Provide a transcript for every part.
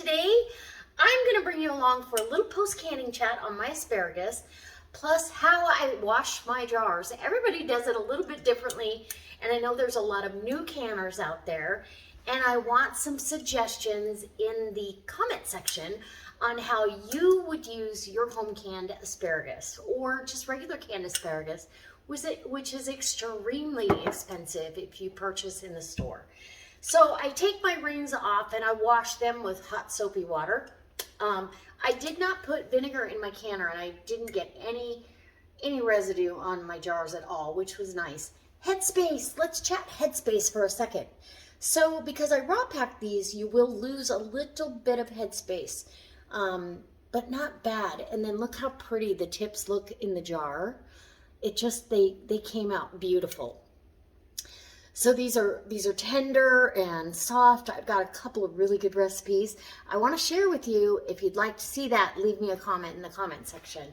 today I'm going to bring you along for a little post-canning chat on my asparagus, plus how I wash my jars. Everybody does it a little bit differently, and I know there's a lot of new canners out there, and I want some suggestions in the comment section on how you would use your home canned asparagus or just regular canned asparagus, which is extremely expensive if you purchase in the store. So I take my rings off and I wash them with hot soapy water. I did not put vinegar in my canner, and I didn't get any residue on my jars at all, which was nice. Headspace, let's chat headspace for a second. So because I raw packed these, you will lose a little bit of headspace, but not bad. And then look how pretty the tips look in the jar. It just, they came out beautiful. So these are tender and soft. I've got a couple of really good recipes I want to share with you. If you'd like to see that, leave me a comment in the comment section.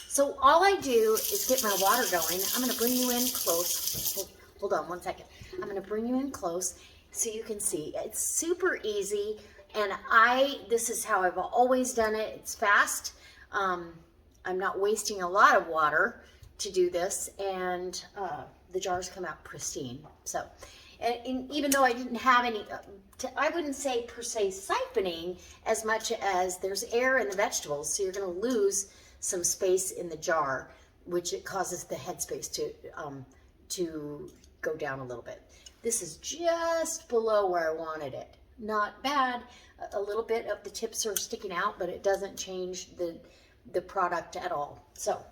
So all I do is get my water going. I'm going to bring you in close. Hold on one second. I'm going to bring you in close so you can see. It's super easy, and this is how I've always done it. It's fast. I'm not wasting a lot of water to do this, and the jars come out pristine. So, and even though I didn't have any, I wouldn't say per se siphoning as much as there's air in the vegetables, so you're going to lose some space in the jar, which it causes the headspace to go down a little bit. This is just below where I wanted it. Not bad. A little bit of the tips are sticking out, but it doesn't change the product at all. So,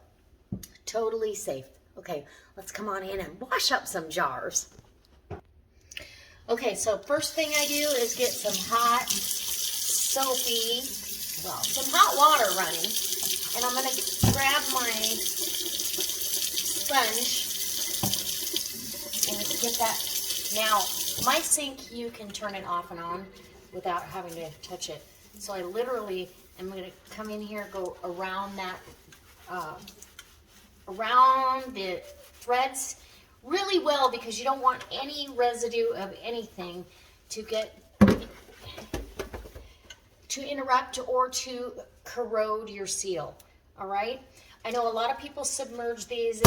totally safe. Okay, let's come on in and wash up some jars. Okay, so first thing I do is get some hot, soapy, some hot water running. And I'm going to grab my sponge and get that. Now, my sink, you can turn it off and on without having to touch it. So I literally am going to come in here, go around that, around the threads really well, because you don't want any residue of anything to interrupt or to corrode your seal. All right, I know a lot of people submerge these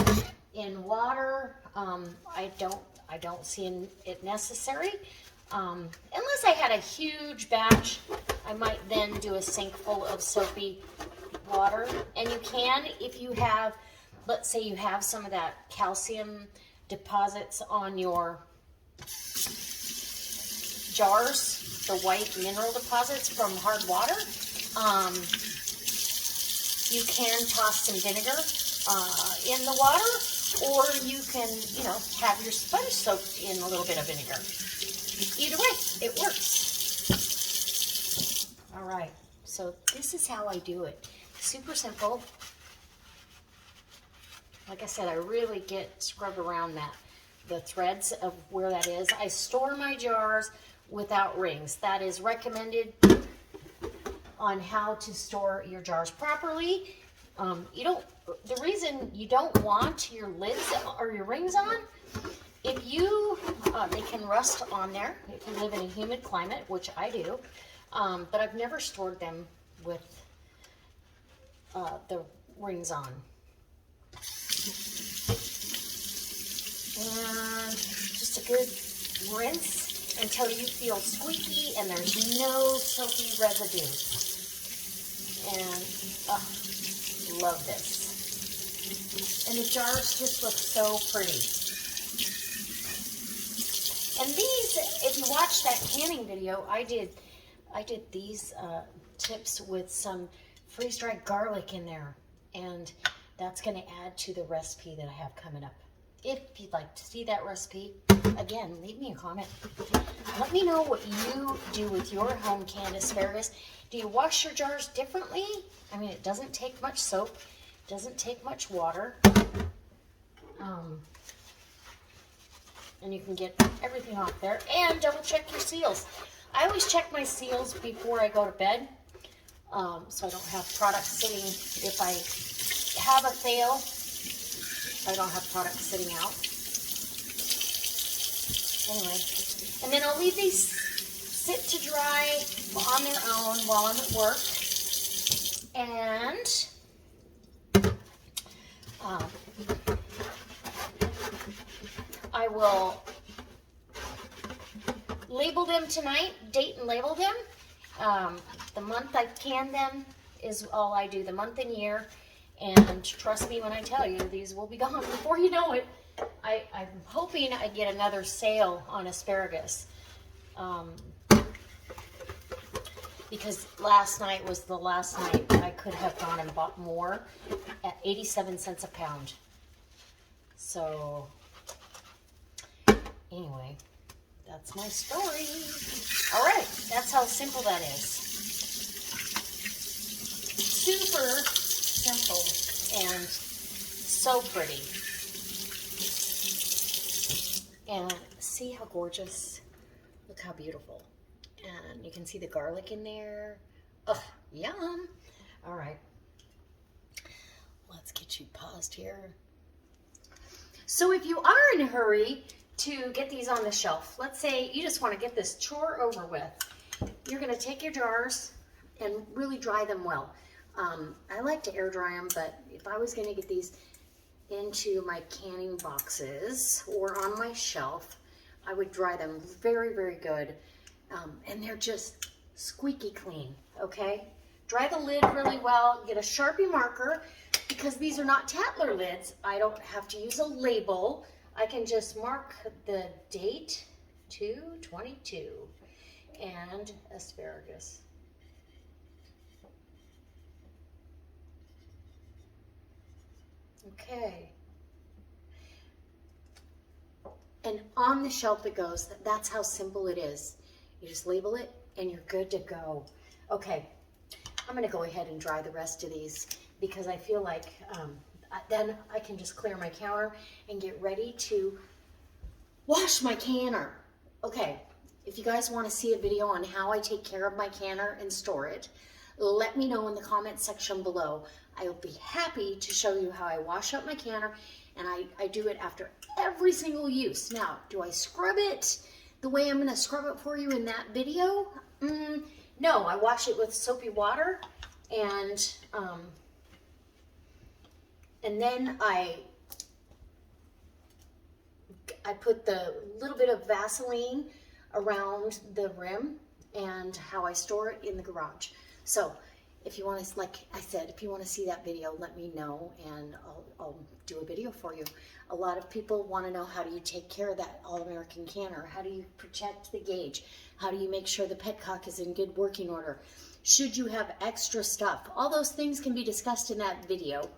in water. I don't see it necessary, unless I had a huge batch. I might then do a sink full of soapy water, and you can, if you have, let's say you have some of that calcium deposits on your jars, the white mineral deposits from hard water, you can toss some vinegar in the water, or you can, have your sponge soaked in a little bit of vinegar. Either way, it works. All right, so this is how I do it. Super simple. Like I said, I really get scrubbed around the threads of where that is. I store my jars without rings. That is recommended on how to store your jars properly. The reason you don't want your lids or your rings on, they can rust on there if you live in a humid climate, which I do, but I've never stored them with the rings on. And just a good rinse until you feel squeaky and there's no soapy residue. And love this. And the jars just look so pretty. And these, if you watch that canning video, I did these tips with some freeze-dried garlic in there, and that's going to add to the recipe that I have coming up. If you'd like to see that recipe, again, leave me a comment. Let me know what you do with your home canned asparagus. Do you wash your jars differently? I mean, it doesn't take much soap, doesn't take much water, and you can get everything off there. And double check your seals. I always check my seals before I go to bed, so I don't have product sitting. If I have a fail, I don't have product sitting out. Anyway, and then I'll leave these sit to dry on their own while I'm at work. And I will label them tonight, date and label them. The month I can them is all I do, the month and year. And trust me when I tell you, these will be gone before you know it. I'm hoping I get another sale on asparagus. Because last night was the last night I could have gone and bought more at 87 cents a pound. So, anyway, that's my story. All right, that's how simple that is. Super simple and so pretty. And see how gorgeous? Look how beautiful. And you can see the garlic in there. Oh, yum. All right. Let's get you paused here. So if you are in a hurry to get these on the shelf, let's say you just want to get this chore over with, you're going to take your jars and really dry them well. I like to air dry them, but if I was going to get these into my canning boxes or on my shelf, I would dry them very, very good. And they're just squeaky clean, okay? Dry the lid really well. Get a Sharpie marker, because these are not Tatler lids. I don't have to use a label. I can just mark the date, 2/22, and asparagus. Okay. And on the shelf it goes. That's how simple it is. You just label it and you're good to go. Okay, I'm gonna go ahead and dry the rest of these because I feel like then I can just clear my counter and get ready to wash my canner. Okay, if you guys wanna see a video on how I take care of my canner and store it, let me know in the comment section below. I will be happy to show you how I wash up my canner, and I do it after every single use. Now, do I scrub it the way I'm going to scrub it for you in that video? No, I wash it with soapy water, and then I put the little bit of Vaseline around the rim, and how I store it in the garage. So if you want to, like I said, if you want to see that video, let me know, and I'll do a video for you. A lot of people want to know, how do you take care of that All-American canner? How do you protect the gauge? How do you make sure the petcock is in good working order? Should you have extra stuff? All those things can be discussed in that video.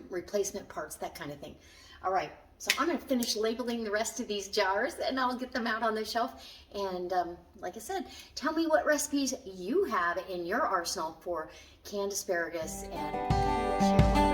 Replacement parts, that kind of thing. All right, so I'm going to finish labeling the rest of these jars, and I'll get them out on the shelf. And like I said, tell me what recipes you have in your arsenal for canned asparagus, and share